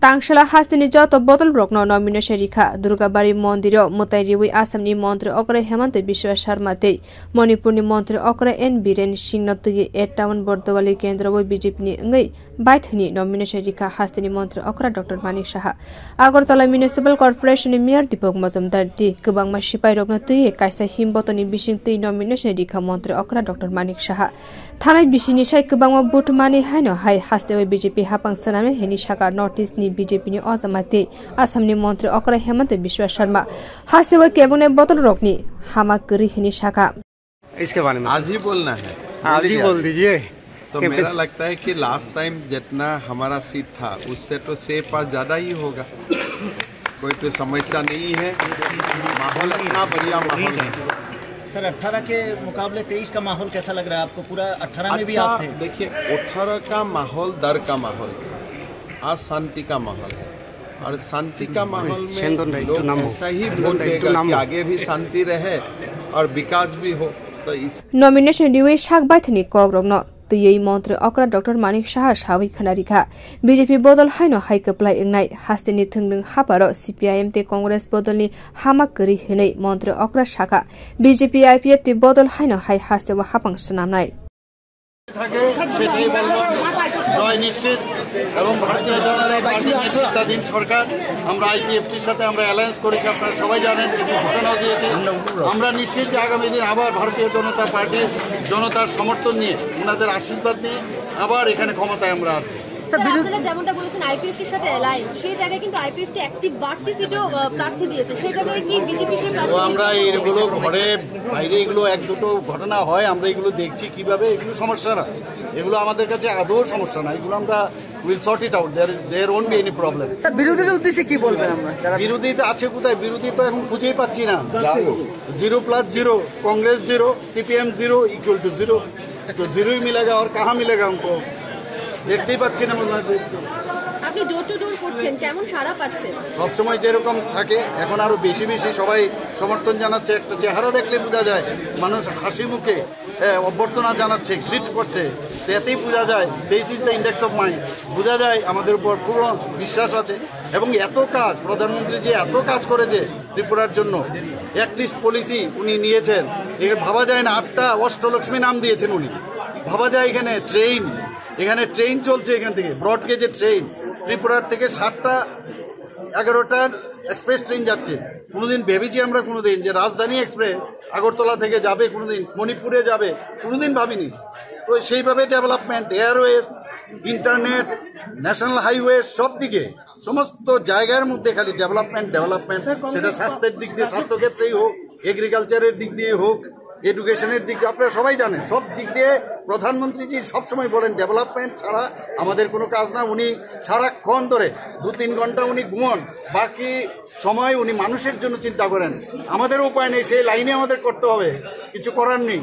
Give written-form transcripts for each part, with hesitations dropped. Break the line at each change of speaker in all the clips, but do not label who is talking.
Tangshla hastini joto botol rokno nomination rikha Durgabari Mondiro Mutairiwi Asamni Montre Okre Hemante Biswa Sharmate Manipurni Montre Okre N Biren Shingnatugi 8 Town Bordowali Kendrawi BJP ni ngai Baithani nomination rikha hastini Montre Okra Dr. Manik Shaha Agartala Municipal Corporation ni Mayor Dipok Mazumdar di Kubangma Shipai Rokno Tui Kaisa Himbotoni Bishing Tui nomination rikha Montre Okra Dr. Manik Shaha Thanai Bishini Shai Kubangma Butmani Haino Hai Hastewe BJP Hapang Saname Heni Shaka Notice ni BJP ni Azamati Asamni Montre Okra Hemante Biswa Sharma Hastewe केबुने बोतल रोकनी हमा करी हिनी शाखा
इसके बारे में
आज ही बोलना है
आज ही बोल दीजिए।
तो मेरा लगता है कि लास्ट टाइम जितना हमारा सीट था उससे तो सेफ पास ज़्यादा ही होगा, कोई तो समस्या नहीं है, माहौल इतना बढ़िया माहौल है।
सर 18 के मुकाबले 23 का माहौल कैसा लग रहा है आपको? पूरा 18 में भी आप थे।
देखिए 18 का माहौल डर का माहौल, आज शांति का माहौल है और शांति का माहौल में लोग ऐसा ही वोट देगा कि आगे भी शांति रहे और विकास भी हो। तो इस
नॉमिनेशन दिवे शाक बाथनी कोग्रोनो तो यही मंत्र अकरा डॉक्टर मानिक शाह सावी खनारिखा बीजेपी बदल हाइनो हाइ कप्लाई इंगनाइ हास्तेनि थंगदों हापारो सीपीआईएम ते कांग्रेस बदलनि हामा करि हेनै मंत्र अकरा शाखा बीजेपी आईपीएफ ते बदल हाइनो हाइ हास्तेवा हापां सनामनाइ
থাকে সেটাই বলবো জয় নিশ্চিত এবং ভারতীয় জনতা পার্টি নেতৃত্বাধীন সরকার আমরা আইপিএফটির সাথে আমরা অ্যালায়েন্স করেছি, আপনারা সবাই জানেন, সেটি ঘোষণাও দিয়েছি। আমরা নিশ্চিত যে আগামী দিন আবার ভারতীয় জনতা পার্টির জনতার সমর্থন নিয়ে ওনাদের আশীর্বাদ নিয়ে আবার এখানে ক্ষমতায় আমরা আসবো।
আপনারা যেমনটা বলেছেন আইপিএফটির সাথে অ্যালায়েন্স, সেই জায়গায় কিন্তু আইপিএফটি অ্যাক্টিভ বাড়তি সিটও প্রার্থী দিয়েছে, সেই জায়গায় কি বিজেপি সেই প্রার্থী?
আমরা এগুলো ঘরে বাইরে এগুলো এক দুটো ঘটনা হয়, আমরা এগুলো দেখছি কিভাবে, এগুলো সমস্যা না, এগুলো আমাদের কাছে আদৌ সমস্যা না, এগুলো আমরা will sort it out, there won't be any problem.
Sir বিরোধীদের উদ্দেশ্যে কি বলবেন? আমরা
বিরোধীতে আছে কোথায়? বিরোধী তো এখন খুঁজেই পাচ্ছি না। 0+0 कांग्रेस 0 सीपीएम 0 इक्वल टू 0, तो 0 ही मिलेगा और कहाँ मिलेगा हमको? দেখতেই পাচ্ছি না।
আপনি ডোর টু ডোর করছেন, কেমন সাড়া পাচ্ছেন?
সব সময় যেরকম থাকে এখন আরো বেশি বেশি সবাই সমর্থন জানাচ্ছে, একটা চেহারা দেখলে বোঝা যায় মানুষ হাসি মুখে অভ্যর্থনা জানাচ্ছে, গ্রিট করছে, এতেই বোঝা যায় face is the index of mind, বোঝা যায় আমাদের উপর পুরো বিশ্বাস আছে। এবং এত কাজ প্রধানমন্ত্রী যে এত কাজ করেছে ত্রিপুরার জন্য, অ্যাক্টিস্ট পলিসি উনি নিয়েছেন, এ ভাবা যায় না। 8টা অষ্টলক্ষ্মী নাম দিয়েছেন উনি, ভাবা যায় এখানে ট্রেন চলছে, এখান থেকে ব্রডগেজের ট্রেন ত্রিপুরার থেকে 7টা 11টা এক্সপ্রেস ট্রেন যাচ্ছে। কোনোদিন ভেবেছি আমরা কোনোদিন যে রাজধানী এক্সপ্রেস আগরতলা থেকে যাবে, কোনোদিন মণিপুরে যাবে, কোনোদিন ভাবিনি। তো সেইভাবে development, Airways, internet, national highway, সব দিকে সমস্ত জায়গার মধ্যে খালি ডেভেলপমেন্ট। সেটা স্বাস্থ্যের দিক দিয়ে, স্বাস্থ্যক্ষেত্রেই হোক, এগ্রিকালচারের দিক দিয়ে হোক, এডুকেশনের দিক দিয়ে, আপনারা সবাই জানেন, সব দিক দিয়ে প্রধানমন্ত্রীজি সবসময় বলেন ডেভেলপমেন্ট ছাড়া আমাদের কোনো কাজ না। উনি সারাক্ষণ ধরে 2-3 ঘন্টা উনি ঘুমন, বাকি সময় উনি মানুষের জন্য চিন্তা করেন। আমাদের উপায় নেই, সেই লাইনে আমাদের করতে হবে, কিছু করার নেই।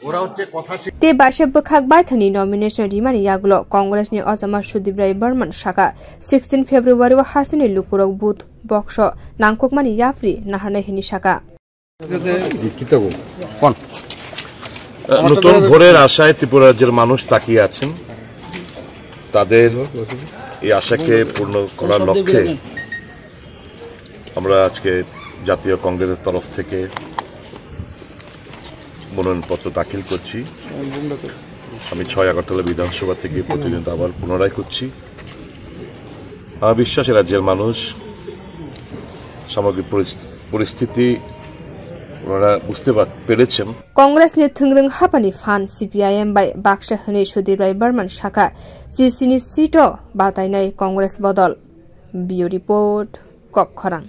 ওরা হচ্ছে কথা
ते बाशे बखाक बाथनी नॉमिनेशन रिमानी यागलो कांग्रेस नि अजमा सुदीप राय बर्मन शाखा 16 फेब्रुवारी व हासिनी लुकुरक बुथ बक्स नांगकोकमानी याफ्री नाहरने हिनी शाखा
নতুন ভোরের আশায় ত্রিপুরা রাজ্যের মানুষ তাকিয়ে আছেন। তাদের এই আশাকে পূর্ণ করার লক্ষ্যে আমরা আজকে জাতীয় কংগ্রেসের তরফ থেকে মনোনয়নপত্র দাখিল করছি। আমি 6 আগরতলা বিধানসভা থেকে প্রতিনিধিত্ব আবার পুনরায় করছি। আমার বিশ্বাস রাজ্যের মানুষ সামগ্রিক পরিস্থিতি ওনারা বুঝতে পেরেছেন।
कांग्रेस ने थंगरंग हापानी फान सीपीआईएम बाय बाक्सा हने सुदीप राय बर्मन शाखा जिसिनी सीटो बाताइनाय कांग्रेस बदल। बियो रिपोर्ट कक खरां।